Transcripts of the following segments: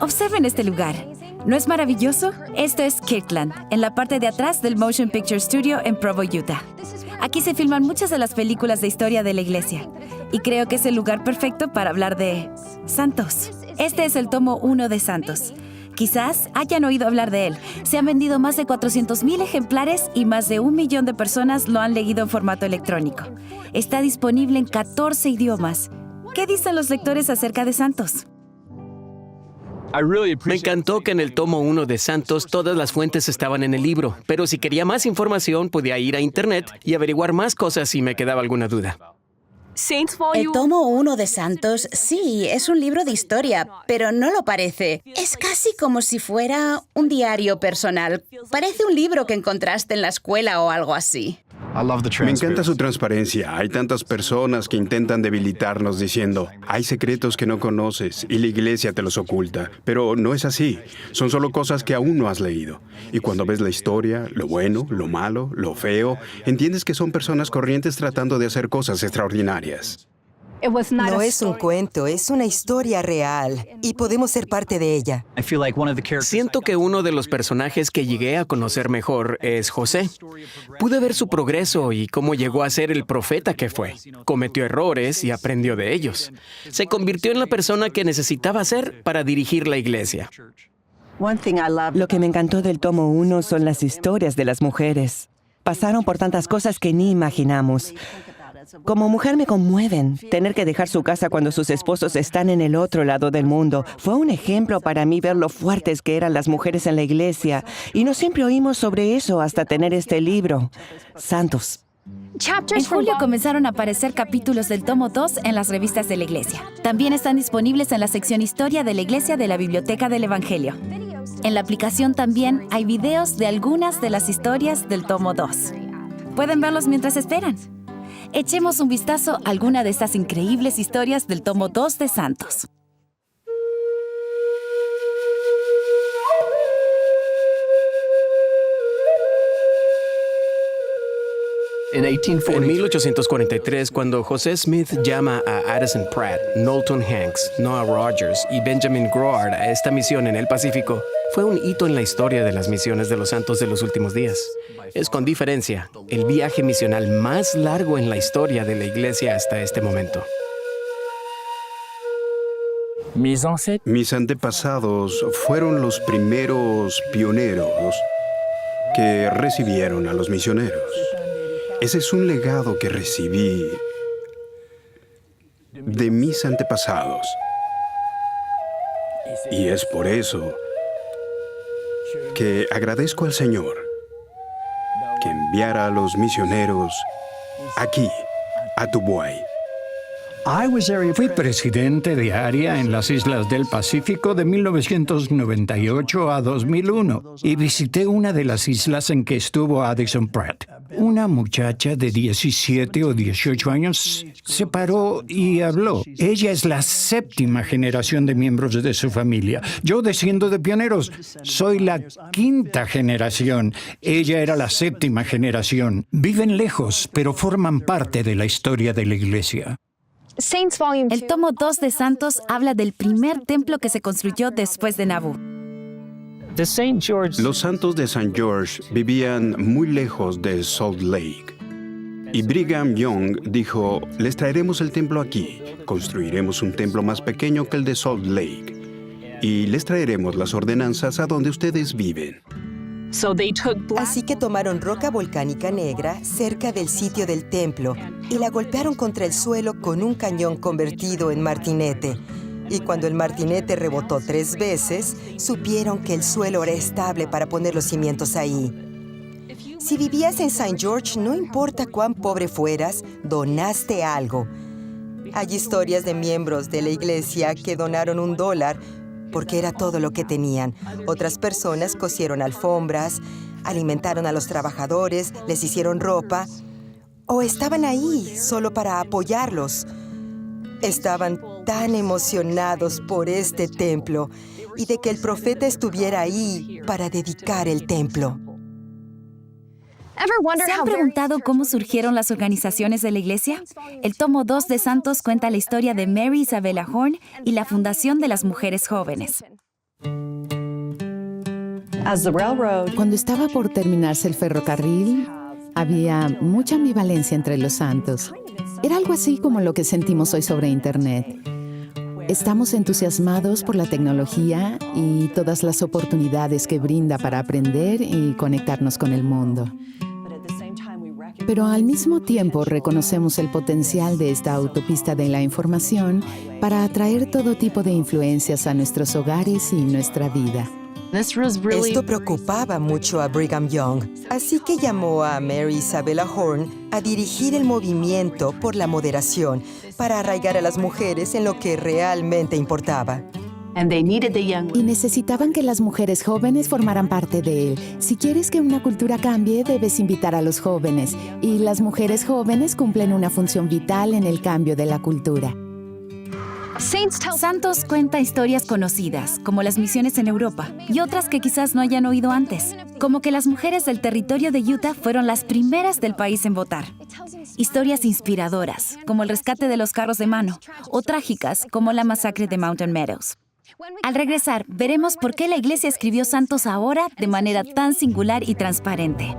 Observen este lugar. ¿No es maravilloso? Esto es Kirkland, en la parte de atrás del Motion Picture Studio en Provo, Utah. Aquí se filman muchas de las películas de historia de la iglesia. Y creo que es el lugar perfecto para hablar de Santos. Este es el tomo 1 de Santos. Quizás hayan oído hablar de él. Se han vendido más de 400,000 ejemplares y más de 1 millón de personas lo han leído en formato electrónico. Está disponible en 14 idiomas. ¿Qué dicen los lectores acerca de Santos? Me encantó que en el tomo 1 de Santos todas las fuentes estaban en el libro, pero si quería más información podía ir a internet y averiguar más cosas si me quedaba alguna duda. El tomo 1 de Santos, sí, es un libro de historia, pero no lo parece. Es casi como si fuera un diario personal. Parece un libro que encontraste en la escuela o algo así. Me encanta su transparencia. Hay tantas personas que intentan debilitarnos diciendo, hay secretos que no conoces y la iglesia te los oculta. Pero no es así. Son solo cosas que aún no has leído. Y cuando ves la historia, lo bueno, lo malo, lo feo, entiendes que son personas corrientes tratando de hacer cosas extraordinarias. No es un cuento, es una historia real y podemos ser parte de ella. Siento que uno de los personajes que llegué a conocer mejor es José. Pude ver su progreso y cómo llegó a ser el profeta que fue. Cometió errores y aprendió de ellos. Se convirtió en la persona que necesitaba ser para dirigir la iglesia. Lo que me encantó del tomo 1 son las historias de las mujeres. Pasaron por tantas cosas que ni imaginamos. Como mujer me conmueven. Tener que dejar su casa cuando sus esposos están en el otro lado del mundo. Fue un ejemplo para mí ver lo fuertes que eran las mujeres en la iglesia. Y no siempre oímos sobre eso hasta tener este libro. Santos. En julio comenzaron a aparecer capítulos del tomo 2 en las revistas de la iglesia. También están disponibles en la sección Historia de la Iglesia de la Biblioteca del Evangelio. En la aplicación también hay videos de algunas de las historias del tomo 2. Pueden verlos mientras esperan. Echemos un vistazo a alguna de estas increíbles historias del tomo 2 de Santos. En 1843, cuando José Smith llama a Addison Pratt, Knowlton Hanks, Noah Rogers y Benjamin Groard a esta misión en el Pacífico, fue un hito en la historia de las misiones de los santos de los últimos días. Es con diferencia el viaje misional más largo en la historia de la iglesia hasta este momento. Mis antepasados fueron los primeros pioneros que recibieron a los misioneros. Ese es un legado que recibí de mis antepasados. Y es por eso que agradezco al Señor que enviara a los misioneros aquí, a Tubuai. Fui presidente de área en las Islas del Pacífico de 1998 a 2001 y visité una de las islas en que estuvo Addison Pratt. Una muchacha de 17 o 18 años se paró y habló. Ella es la 7ª generación de miembros de su familia. Yo desciendo de pioneros. Soy la 5ª generación. Ella era la 7ª generación. Viven lejos, pero forman parte de la historia de la iglesia. El tomo 2 de Santos habla del primer templo que se construyó después de Nabú. Los santos de St. George vivían muy lejos de Salt Lake. Y Brigham Young dijo, les traeremos el templo aquí, construiremos un templo más pequeño que el de Salt Lake, y les traeremos las ordenanzas a donde ustedes viven. Así que tomaron roca volcánica negra cerca del sitio del templo y la golpearon contra el suelo con un cañón convertido en martinete. Y cuando el martinete rebotó 3 veces, supieron que el suelo era estable para poner los cimientos ahí. Si vivías en St. George, no importa cuán pobre fueras, donaste algo. Hay historias de miembros de la iglesia que donaron $1 porque era todo lo que tenían. Otras personas cosieron alfombras, alimentaron a los trabajadores, les hicieron ropa, o estaban ahí solo para apoyarlos. Estaban tan emocionados por este templo y de que el profeta estuviera ahí para dedicar el templo. ¿Se han preguntado cómo surgieron las organizaciones de la iglesia? El tomo 2 de Santos cuenta la historia de Mary Isabella Horn y la fundación de las mujeres jóvenes. Cuando estaba por terminarse el ferrocarril, había mucha ambivalencia entre los santos. Era algo así como lo que sentimos hoy sobre Internet. Estamos entusiasmados por la tecnología y todas las oportunidades que brinda para aprender y conectarnos con el mundo. Pero al mismo tiempo reconocemos el potencial de esta autopista de la información para atraer todo tipo de influencias a nuestros hogares y nuestra vida. Esto preocupaba mucho a Brigham Young, así que llamó a Mary Isabella Horn a dirigir el movimiento por la moderación para arraigar a las mujeres en lo que realmente importaba. Y necesitaban que las mujeres jóvenes formaran parte de él. Si quieres que una cultura cambie, debes invitar a los jóvenes. Y las mujeres jóvenes cumplen una función vital en el cambio de la cultura. Santos cuenta historias conocidas, como las misiones en Europa, y otras que quizás no hayan oído antes, como que las mujeres del territorio de Utah fueron las primeras del país en votar. Historias inspiradoras, como el rescate de los carros de mano, o trágicas, como la masacre de Mountain Meadows. Al regresar, veremos por qué la Iglesia escribió santos ahora de manera tan singular y transparente.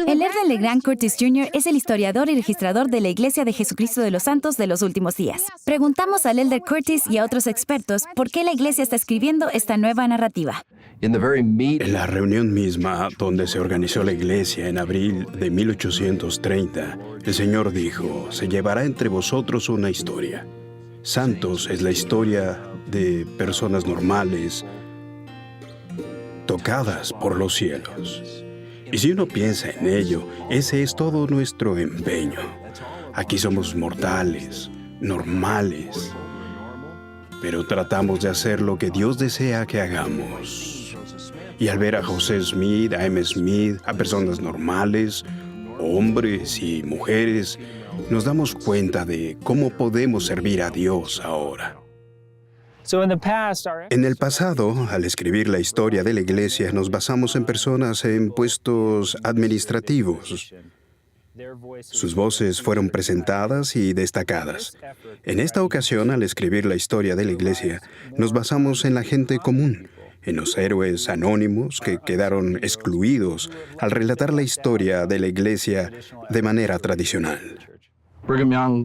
El Elder LeGrand Curtis Jr. es el historiador y registrador de la Iglesia de Jesucristo de los Santos de los últimos días. Preguntamos al Elder Curtis y a otros expertos por qué la Iglesia está escribiendo esta nueva narrativa. En la reunión misma donde se organizó la iglesia en abril de 1830, el Señor dijo, se llevará entre vosotros una historia. Santos es la historia de personas normales tocadas por los cielos. Y si uno piensa en ello, ese es todo nuestro empeño. Aquí somos mortales, normales, pero tratamos de hacer lo que Dios desea que hagamos. Y al ver a José Smith, a M. Smith, a personas normales, hombres y mujeres, nos damos cuenta de cómo podemos servir a Dios ahora. En el pasado, al escribir la historia de la iglesia, nos basamos en personas en puestos administrativos. Sus voces fueron presentadas y destacadas. En esta ocasión, al escribir la historia de la iglesia, nos basamos en la gente común, en los héroes anónimos que quedaron excluidos al relatar la historia de la iglesia de manera tradicional.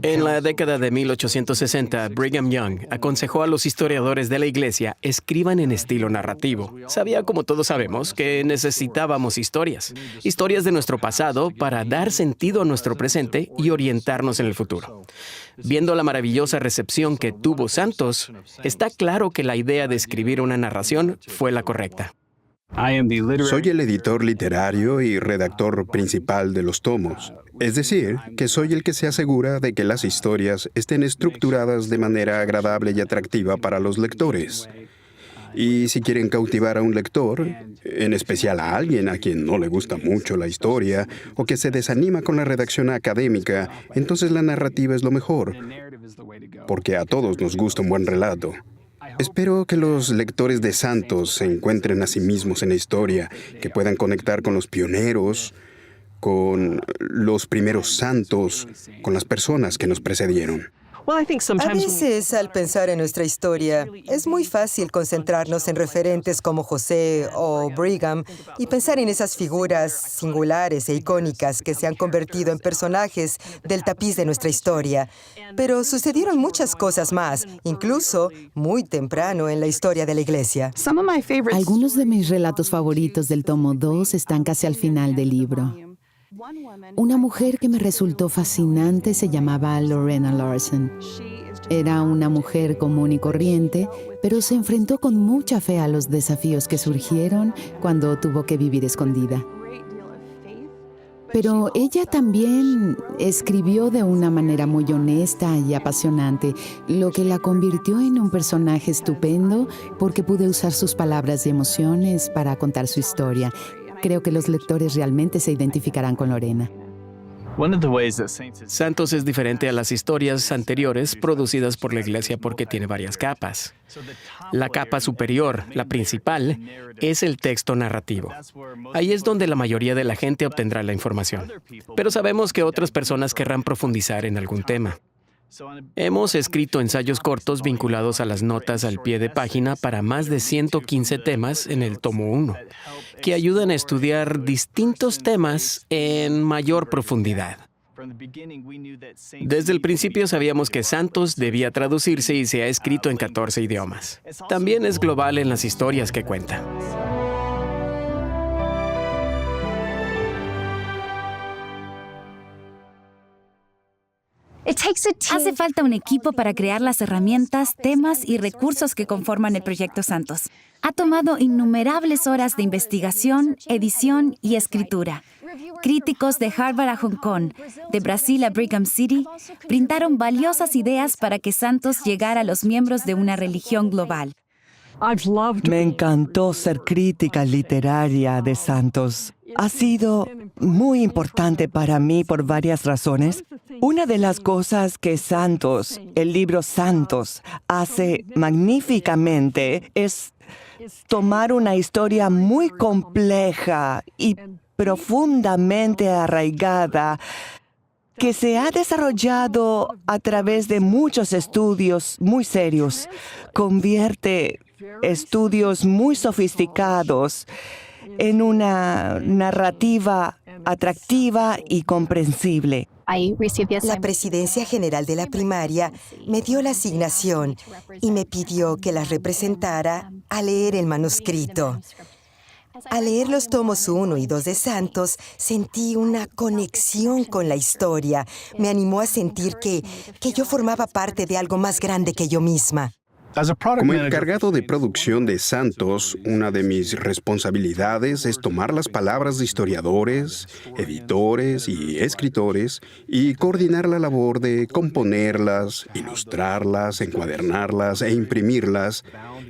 En la década de 1860, Brigham Young aconsejó a los historiadores de la iglesia escriban en estilo narrativo. Sabía, como todos sabemos, que necesitábamos historias de nuestro pasado para dar sentido a nuestro presente y orientarnos en el futuro. Viendo la maravillosa recepción que tuvo Santos, está claro que la idea de escribir una narración fue la correcta. Soy el editor literario y redactor principal de los tomos. Es decir, que soy el que se asegura de que las historias estén estructuradas de manera agradable y atractiva para los lectores. Y si quieren cautivar a un lector, en especial a alguien a quien no le gusta mucho la historia o que se desanima con la redacción académica, entonces la narrativa es lo mejor, porque a todos nos gusta un buen relato. Espero que los lectores de Santos se encuentren a sí mismos en la historia, que puedan conectar con los pioneros, con los primeros santos, con las personas que nos precedieron. A veces, al pensar en nuestra historia, es muy fácil concentrarnos en referentes como José o Brigham y pensar en esas figuras singulares e icónicas que se han convertido en personajes del tapiz de nuestra historia. Pero sucedieron muchas cosas más, incluso muy temprano en la historia de la Iglesia. Algunos de mis relatos favoritos del tomo 2 están casi al final del libro. Una mujer que me resultó fascinante se llamaba Lorena Larson. Era una mujer común y corriente, pero se enfrentó con mucha fe a los desafíos que surgieron cuando tuvo que vivir escondida. Pero ella también escribió de una manera muy honesta y apasionante, lo que la convirtió en un personaje estupendo porque pude usar sus palabras y emociones para contar su historia. Creo que los lectores realmente se identificarán con Lorena. Santos es diferente a las historias anteriores producidas por la Iglesia porque tiene varias capas. La capa superior, la principal, es el texto narrativo. Ahí es donde la mayoría de la gente obtendrá la información. Pero sabemos que otras personas querrán profundizar en algún tema. Hemos escrito ensayos cortos vinculados a las notas al pie de página para más de 115 temas en el tomo 1, que ayudan a estudiar distintos temas en mayor profundidad. Desde el principio sabíamos que Santos debía traducirse y se ha escrito en 14 idiomas. También es global en las historias que cuenta. Hace falta un equipo para crear las herramientas, temas y recursos que conforman el Proyecto Santos. Ha tomado innumerables horas de investigación, edición y escritura. Críticos de Harvard a Hong Kong, de Brasil a Brigham City, brindaron valiosas ideas para que Santos llegara a los miembros de una religión global. Me encantó ser crítica literaria de Santos. Ha sido muy importante para mí por varias razones. Una de las cosas que Santos, el libro Santos, hace magníficamente es tomar una historia muy compleja y profundamente arraigada que se ha desarrollado a través de muchos estudios muy serios. Convierte estudios muy sofisticados en una narrativa atractiva y comprensible. La Presidencia General de la Primaria me dio la asignación y me pidió que la representara a leer el manuscrito. Al leer los tomos 1 y 2 de Santos, sentí una conexión con la historia. Me animó a sentir que yo formaba parte de algo más grande que yo misma. Como encargado de producción de Santos, una de mis responsabilidades es tomar las palabras de historiadores, editores y escritores y coordinar la labor de componerlas, ilustrarlas, encuadernarlas e imprimirlas,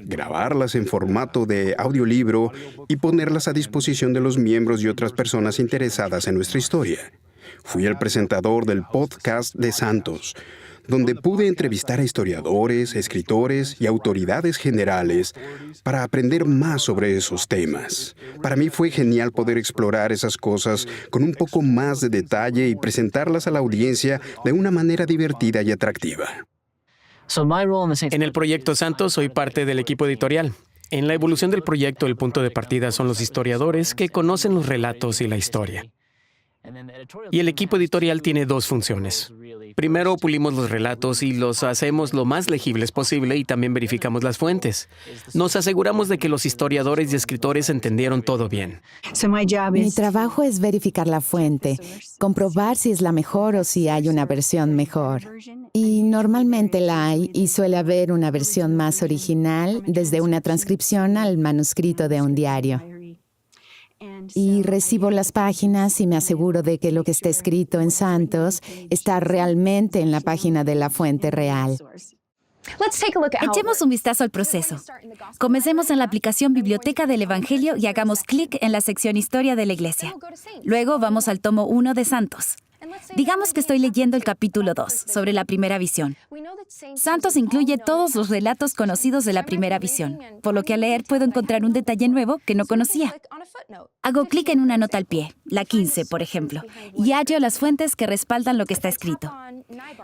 grabarlas en formato de audiolibro y ponerlas a disposición de los miembros y otras personas interesadas en nuestra historia. Fui el presentador del podcast de Santos, donde pude entrevistar a historiadores, escritores y autoridades generales para aprender más sobre esos temas. Para mí fue genial poder explorar esas cosas con un poco más de detalle y presentarlas a la audiencia de una manera divertida y atractiva. En el Proyecto Santos soy parte del equipo editorial. En la evolución del proyecto, el punto de partida son los historiadores que conocen los relatos y la historia. Y el equipo editorial tiene dos funciones. Primero, pulimos los relatos y los hacemos lo más legibles posible y también verificamos las fuentes. Nos aseguramos de que los historiadores y escritores entendieron todo bien. Mi trabajo es verificar la fuente, comprobar si es la mejor o si hay una versión mejor. Y normalmente la hay y suele haber una versión más original, desde una transcripción al manuscrito de un diario. Y recibo las páginas y me aseguro de que lo que está escrito en Santos está realmente en la página de la fuente real. Echemos un vistazo al proceso. Comencemos en la aplicación Biblioteca del Evangelio y hagamos clic en la sección Historia de la Iglesia. Luego vamos al tomo 1 de Santos. Digamos que estoy leyendo el capítulo 2, sobre la primera visión. Santos incluye todos los relatos conocidos de la primera visión, por lo que al leer puedo encontrar un detalle nuevo que no conocía. Hago clic en una nota al pie, la 15, por ejemplo, y hallo las fuentes que respaldan lo que está escrito.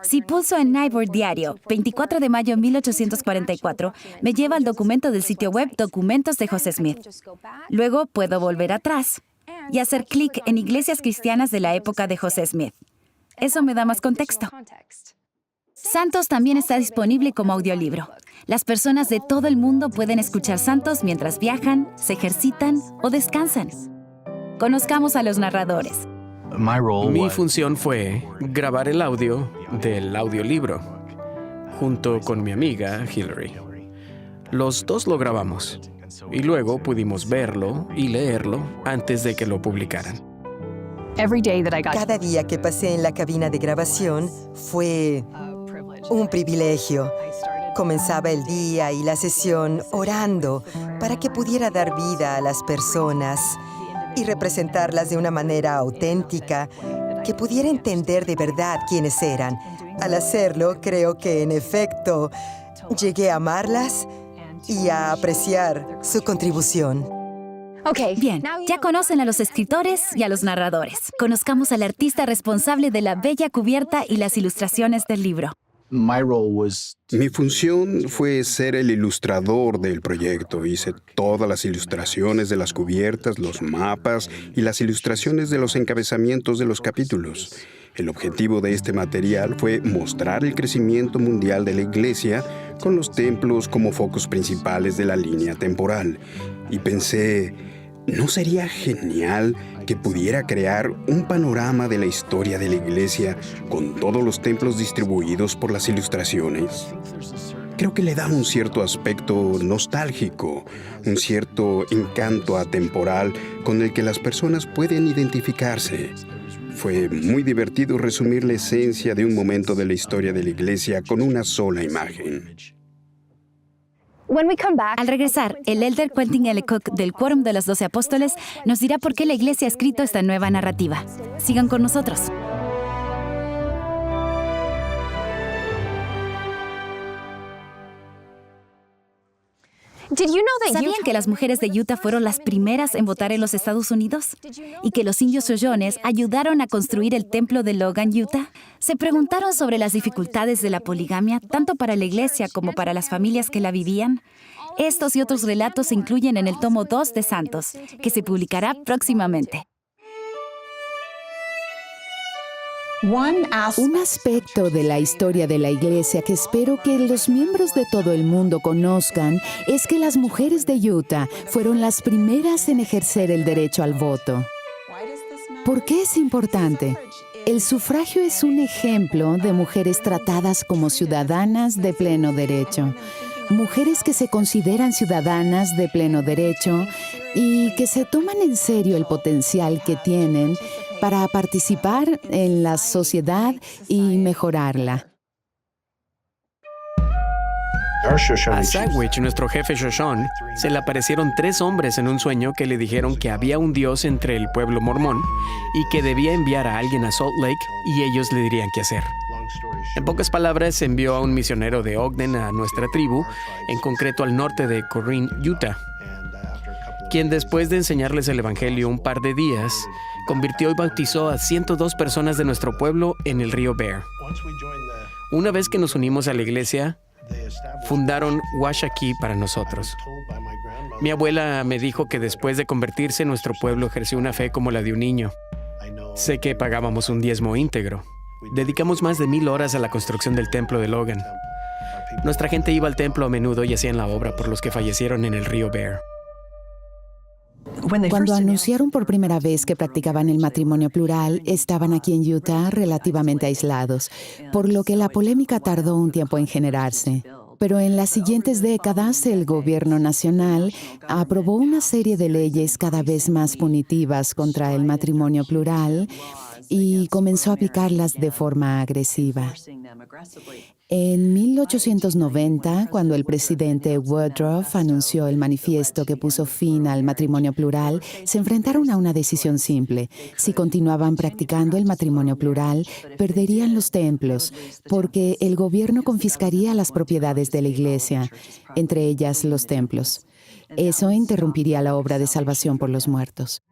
Si pulso en Nyborg Diario, 24 de mayo de 1844, me lleva al documento del sitio web Documentos de José Smith. Luego puedo volver atrás y hacer clic en Iglesias Cristianas de la época de José Smith. Eso me da más contexto. Santos también está disponible como audiolibro. Las personas de todo el mundo pueden escuchar Santos mientras viajan, se ejercitan o descansan. Conozcamos a los narradores. Mi función fue grabar el audio del audiolibro, junto con mi amiga Hillary. Los dos lo grabamos. Y luego pudimos verlo y leerlo antes de que lo publicaran. Cada día que pasé en la cabina de grabación fue un privilegio. Comenzaba el día y la sesión orando para que pudiera dar vida a las personas y representarlas de una manera auténtica, que pudiera entender de verdad quiénes eran. Al hacerlo, creo que, en efecto, llegué a amarlas y a apreciar su contribución. Bien, ya conocen a los escritores y a los narradores. Conozcamos al artista responsable de la bella cubierta y las ilustraciones del libro. Mi función fue ser el ilustrador del proyecto. Hice todas las ilustraciones de las cubiertas, los mapas y las ilustraciones de los encabezamientos de los capítulos. El objetivo de este material fue mostrar el crecimiento mundial de la Iglesia con los templos como focos principales de la línea temporal. Y pensé, ¿no sería genial que pudiera crear un panorama de la historia de la Iglesia con todos los templos distribuidos por las ilustraciones? Creo que le da un cierto aspecto nostálgico, un cierto encanto atemporal con el que las personas pueden identificarse. Fue muy divertido resumir la esencia de un momento de la historia de la Iglesia con una sola imagen. Al regresar, el elder Quentin L. Cook del Quórum de los 12 Apóstoles nos dirá por qué la Iglesia ha escrito esta nueva narrativa. Sigan con nosotros. ¿Sabían que las mujeres de Utah fueron las primeras en votar en los Estados Unidos? ¿Y que los indios Shoshones ayudaron a construir el templo de Logan, Utah? ¿Se preguntaron sobre las dificultades de la poligamia, tanto para la iglesia como para las familias que la vivían? Estos y otros relatos se incluyen en el tomo 2 de Santos, que se publicará próximamente. Un aspecto de la historia de la Iglesia que espero que los miembros de todo el mundo conozcan es que las mujeres de Utah fueron las primeras en ejercer el derecho al voto. ¿Por qué es importante? El sufragio es un ejemplo de mujeres tratadas como ciudadanas de pleno derecho. Mujeres que se consideran ciudadanas de pleno derecho y que se toman en serio el potencial que tienen para participar en la sociedad y mejorarla. A Sandwich, nuestro jefe Shoshone, se le aparecieron 3 hombres en un sueño que le dijeron que había un Dios entre el pueblo mormón y que debía enviar a alguien a Salt Lake y ellos le dirían qué hacer. En pocas palabras, envió a un misionero de Ogden a nuestra tribu, en concreto al norte de Corrine, Utah, quien después de enseñarles el evangelio un par de días, convirtió y bautizó a 102 personas de nuestro pueblo en el río Bear. Una vez que nos unimos a la iglesia, fundaron Washakie para nosotros. Mi abuela me dijo que después de convertirse, nuestro pueblo ejerció una fe como la de un niño. Sé que pagábamos un diezmo íntegro. Dedicamos más de 1000 horas a la construcción del templo de Logan. Nuestra gente iba al templo a menudo y hacían la obra por los que fallecieron en el río Bear. Cuando anunciaron por primera vez que practicaban el matrimonio plural, estaban aquí en Utah relativamente aislados, por lo que la polémica tardó un tiempo en generarse. Pero en las siguientes décadas, el gobierno nacional aprobó una serie de leyes cada vez más punitivas contra el matrimonio plural y comenzó a aplicarlas de forma agresiva. En 1890, cuando el presidente Woodruff anunció el manifiesto que puso fin al matrimonio plural, se enfrentaron a una decisión simple. Si continuaban practicando el matrimonio plural, perderían los templos, porque el gobierno confiscaría las propiedades de la iglesia, entre ellas los templos. Eso interrumpiría la obra de salvación por los muertos.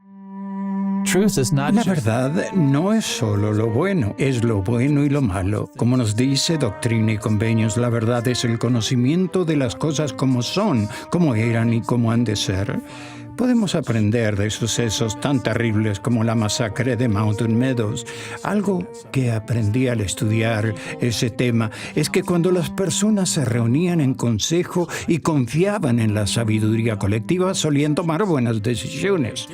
La verdad no es solo lo bueno, es lo bueno y lo malo. Como nos dice Doctrina y Convenios, la verdad es el conocimiento de las cosas como son, como eran y como han de ser. Podemos aprender de sucesos tan terribles como la masacre de Mountain Meadows. Algo que aprendí al estudiar ese tema es que cuando las personas se reunían en consejo y confiaban en la sabiduría colectiva, solían tomar buenas decisiones.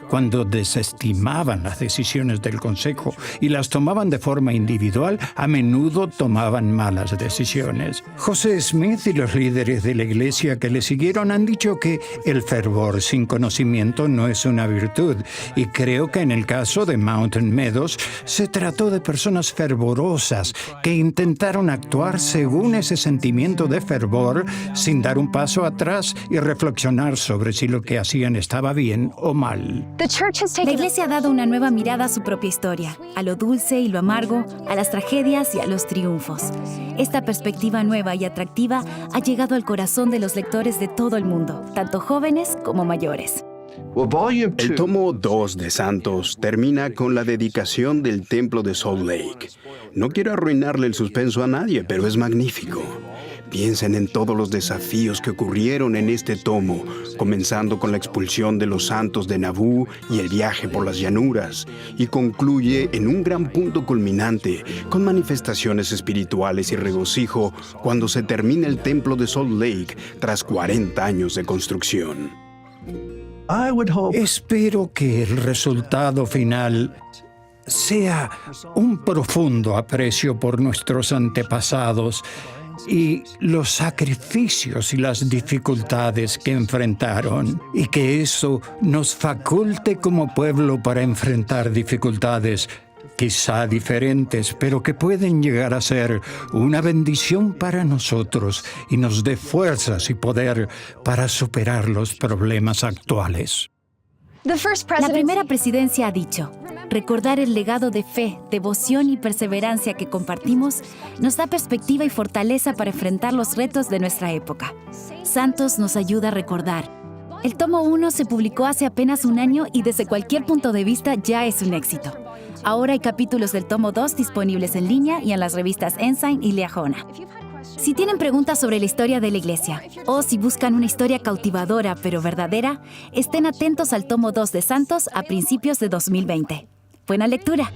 Cuando desestimaban las decisiones del consejo y las tomaban de forma individual, a menudo tomaban malas decisiones. José Smith y los líderes de la iglesia que le siguieron han dicho que el fervor sin conocimiento no es una virtud, y creo que en el caso de Mountain Meadows se trató de personas fervorosas que intentaron actuar según ese sentimiento de fervor sin dar un paso atrás y reflexionar sobre si lo que hacían estaba bien o mal. La Iglesia ha dado una nueva mirada a su propia historia, a lo dulce y lo amargo, a las tragedias y a los triunfos. Esta perspectiva nueva y atractiva ha llegado al corazón de los lectores de todo el mundo, tanto jóvenes como mayores. El tomo 2 de Santos termina con la dedicación del templo de Salt Lake. No quiero arruinarle el suspenso a nadie, pero es magnífico. Piensen en todos los desafíos que ocurrieron en este tomo, comenzando con la expulsión de los santos de Nabú y el viaje por las llanuras, y concluye en un gran punto culminante, con manifestaciones espirituales y regocijo cuando se termina el templo de Salt Lake tras 40 años de construcción. Espero que el resultado final sea un profundo aprecio por nuestros antepasados y los sacrificios y las dificultades que enfrentaron, y que eso nos faculte como pueblo para enfrentar dificultades quizá diferentes, pero que pueden llegar a ser una bendición para nosotros y nos dé fuerzas y poder para superar los problemas actuales. La primera presidencia ha dicho: recordar el legado de fe, devoción y perseverancia que compartimos nos da perspectiva y fortaleza para enfrentar los retos de nuestra época. Santos nos ayuda a recordar. El tomo 1 se publicó hace apenas un año y desde cualquier punto de vista ya es un éxito. Ahora hay capítulos del tomo 2 disponibles en línea y en las revistas Ensign y Liahona. Si tienen preguntas sobre la historia de la Iglesia o si buscan una historia cautivadora pero verdadera, estén atentos al tomo 2 de Santos a principios de 2020. Buena lectura.